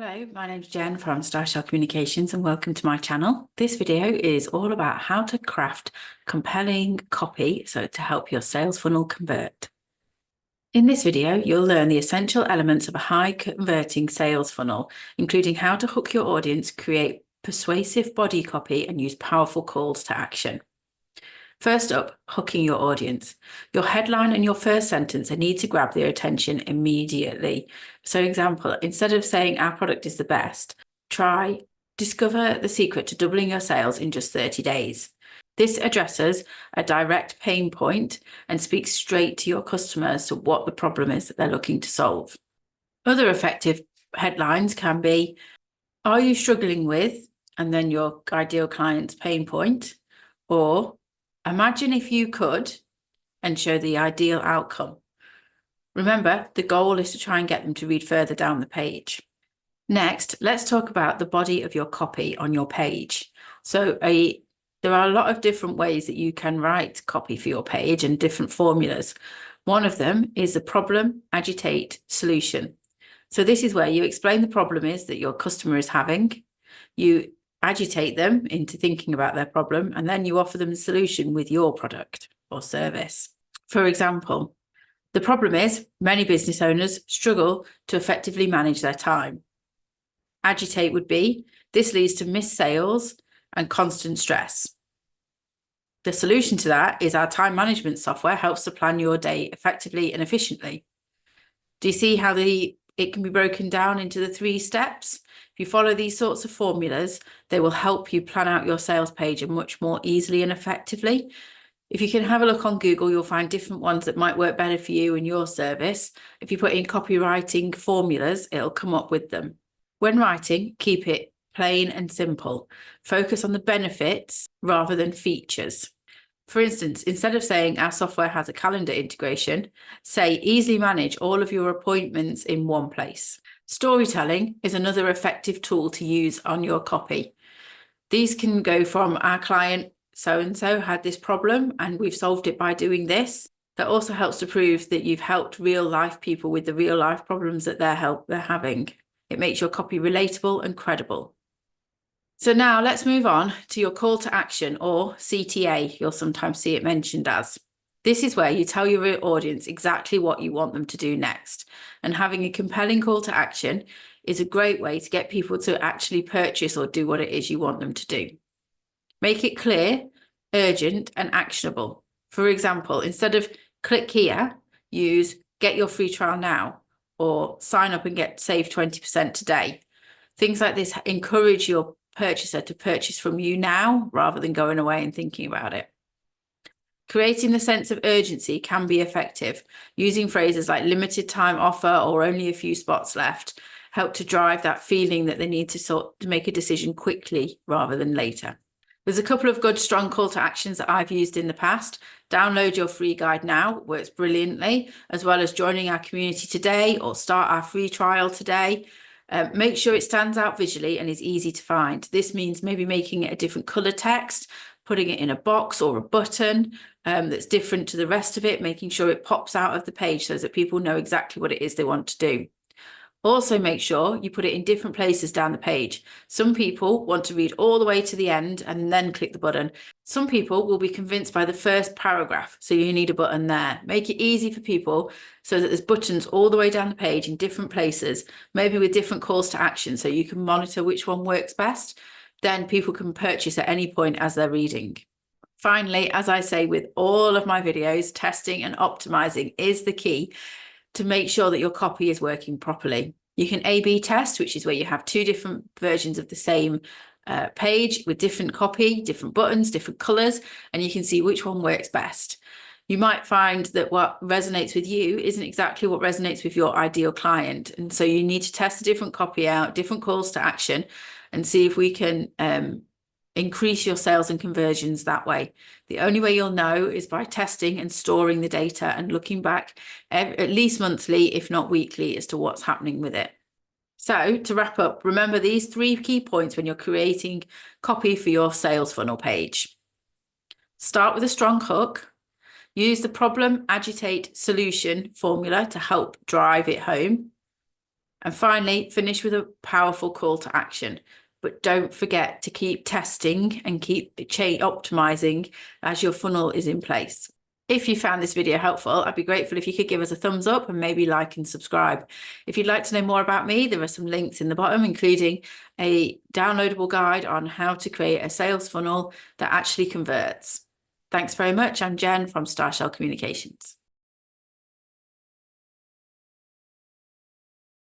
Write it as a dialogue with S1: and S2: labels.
S1: Hello, my name's Jen from Style Communications and welcome to my channel. This video is all about how to craft compelling copy to help your sales funnel convert. In this video, you'll learn the essential elements of a high converting sales funnel, including how to hook your audience, create persuasive body copy and use powerful calls to action. First up, hooking your audience. Your headline and your first sentence need to grab their attention immediately. So, example, instead of saying our product is the best, try discover the secret to doubling your sales in just 30 days. This addresses a direct pain point and speaks straight to your customers to what the problem is that they're looking to solve. Other effective headlines can be, are you struggling with, and then your ideal client's pain point, or imagine if you could, and show the ideal outcome. Remember, the goal is to try and get them to read further down the page. Next, let's talk about the body of your copy on your page. So there are a lot of different ways that you can write copy for your page and different formulas. One of them is the problem, agitate, solution. So this is where you explain the problem is that your customer is having. You agitate them into thinking about their problem, and then you offer them a solution with your product or service. For example, the problem is many business owners struggle to effectively manage their time. Agitate would be, this leads to missed sales and constant stress. The solution to that is our time management software helps to plan your day effectively and efficiently. Do you see how it can be broken down into the 3 steps? If you follow these sorts of formulas, they will help you plan out your sales page much more easily and effectively. If you can have a look on Google, you'll find different ones that might work better for you and your service. If you put in copywriting formulas, it'll come up with them. When writing, keep it plain and simple. Focus on the benefits rather than features. For instance, instead of saying our software has a calendar integration, say easily manage all of your appointments in one place. Storytelling is another effective tool to use on your copy. These can go from our client so-and-so had this problem and we've solved it by doing this. That also helps to prove that you've helped real life people with the real life problems that they're having. It makes your copy relatable and credible. So now let's move on to your call to action, or CTA, you'll sometimes see it mentioned as. This is where you tell your audience exactly what you want them to do next. And having a compelling call to action is a great way to get people to actually purchase or do what it is you want them to do. Make it clear, urgent, and actionable. For example, instead of click here, use get your free trial now, or sign up and save 20% today. Things like this encourage your purchaser to purchase from you now rather than going away and thinking about it. Creating the sense of urgency can be effective. Using phrases like limited time offer or only a few spots left help to drive that feeling that they need to make a decision quickly rather than later. There's a couple of good strong call to actions that I've used in the past. Download your free guide now, works brilliantly, as well as joining our community today or start our free trial today. Make sure it stands out visually and is easy to find. This means maybe making it a different color text, putting it in a box or a button that's different to the rest of it, making sure it pops out of the page so that people know exactly what it is they want to do. Also make sure you put it in different places down the page. Some people want to read all the way to the end and then click the button. Some people will be convinced by the first paragraph, so you need a button there. Make it easy for people so that there's buttons all the way down the page in different places, maybe with different calls to action, so you can monitor which one works best. Then people can purchase at any point as they're reading. Finally, as I say with all of my videos, testing and optimizing is the key to make sure that your copy is working properly. You can A/B test, which is where you have 2 different versions of the same page with different copy, different buttons, different colors, and you can see which one works best. You might find that what resonates with you isn't exactly what resonates with your ideal client. And so you need to test a different copy out, different calls to action, and see if we can increase your sales and conversions that way. The only way you'll know is by testing and storing the data and looking back at least monthly, if not weekly, as to what's happening with it. So to wrap up, remember these 3 key points when you're creating copy for your sales funnel page. Start with a strong hook. Use the problem, agitate, solution formula to help drive it home. And finally, finish with a powerful call to action. But don't forget to keep testing and keep optimizing as your funnel is in place. If you found this video helpful, I'd be grateful if you could give us a thumbs up and maybe like and subscribe. If you'd like to know more about me, there are some links in the bottom, including a downloadable guide on how to create a sales funnel that actually converts. Thanks very much. I'm Jen from Starshell Communications.